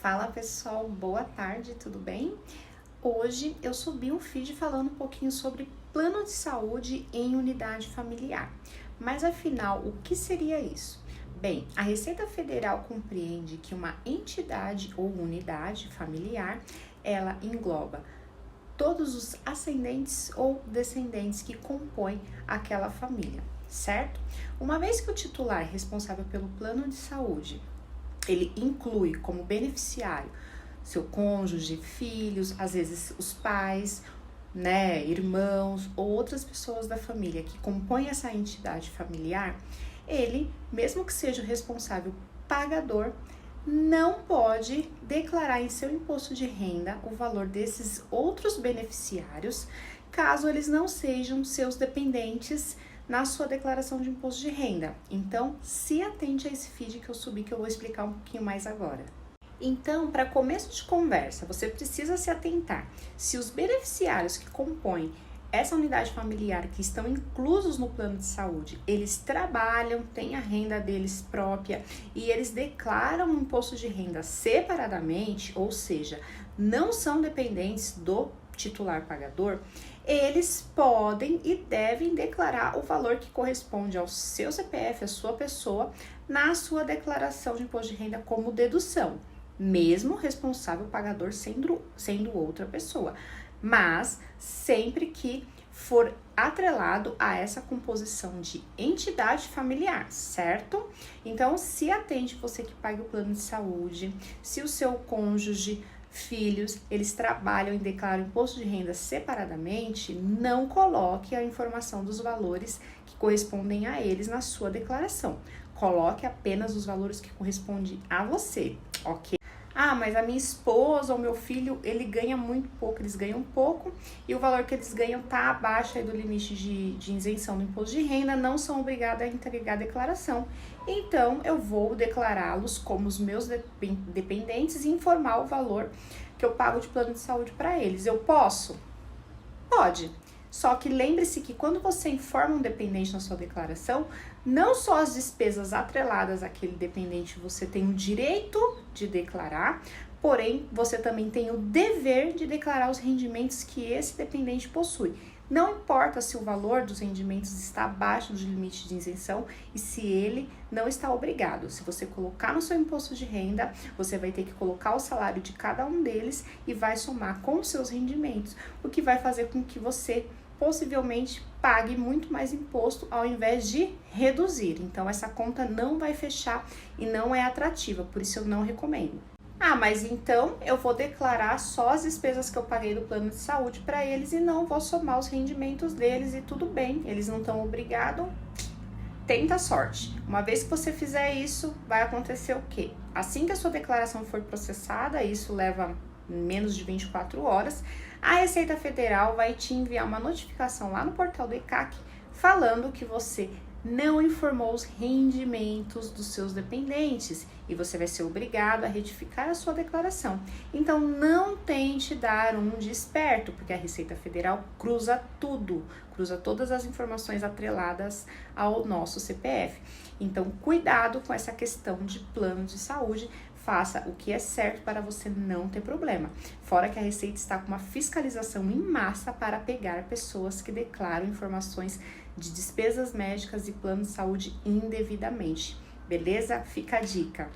Fala pessoal, boa tarde, tudo bem? Hoje eu subi um feed falando um pouquinho sobre plano de saúde em unidade familiar. Mas afinal, o que seria isso? Bem, a Receita Federal compreende que uma entidade ou unidade familiar, ela engloba todos os ascendentes ou descendentes que compõem aquela família, certo? Uma vez que o titular responsável pelo plano de saúde ele inclui como beneficiário seu cônjuge, filhos, às vezes os pais, né, irmãos ou outras pessoas da família que compõem essa entidade familiar, ele, mesmo que seja o responsável pagador, não pode declarar em seu imposto de renda o valor desses outros beneficiários, caso eles não sejam seus dependentes na sua declaração de imposto de renda. Então, se atente a esse feed que eu subi, que eu vou explicar um pouquinho mais agora. Então, para começo de conversa, você precisa se atentar se os beneficiários que compõem essa unidade familiar, que estão inclusos no plano de saúde, eles trabalham, têm a renda deles própria e eles declaram o imposto de renda separadamente, ou seja, não são dependentes do titular pagador, eles podem e devem declarar o valor que corresponde ao seu CPF, a sua pessoa, na sua declaração de imposto de renda como dedução, mesmo o responsável pagador sendo outra pessoa, mas sempre que for atrelado a essa composição de entidade familiar, certo? Então, se atente você que paga o plano de saúde, se o seu cônjuge, filhos, eles trabalham e declaram imposto de renda separadamente, não coloque a informação dos valores que correspondem a eles na sua declaração. Coloque apenas os valores que correspondem a você, ok? Ah, mas a minha esposa ou meu filho, ele ganha muito pouco, eles ganham pouco e o valor que eles ganham está abaixo aí do limite de isenção do imposto de renda, não são obrigados a entregar a declaração. Então, eu vou declará-los como os meus dependentes e informar o valor que eu pago de plano de saúde para eles. Eu posso? Pode. Só que lembre-se que quando você informa um dependente na sua declaração, não só as despesas atreladas àquele dependente você tem o direito de declarar, porém você também tem o dever de declarar os rendimentos que esse dependente possui. Não importa se o valor dos rendimentos está abaixo do limite de isenção e se ele não está obrigado. Se você colocar no seu imposto de renda, você vai ter que colocar o salário de cada um deles e vai somar com os seus rendimentos, o que vai fazer com que você possivelmente pague muito mais imposto ao invés de reduzir. Então, essa conta não vai fechar e não é atrativa, por isso eu não recomendo. Ah, mas então eu vou declarar só as despesas que eu paguei do plano de saúde para eles e não vou somar os rendimentos deles e tudo bem, eles não estão obrigados. Tenta a sorte. Uma vez que você fizer isso, vai acontecer o quê? Assim que a sua declaração for processada, isso leva menos de 24 horas, a Receita Federal vai te enviar uma notificação lá no portal do ECAC falando que você não informou os rendimentos dos seus dependentes e você vai ser obrigado a retificar a sua declaração. Então, não tente dar um de esperto, porque a Receita Federal cruza tudo, cruza todas as informações atreladas ao nosso CPF. Então, cuidado com essa questão de plano de saúde, faça o que é certo para você não ter problema. Fora que a Receita está com uma fiscalização em massa para pegar pessoas que declaram informações de despesas médicas e plano de saúde indevidamente. Beleza? Fica a dica.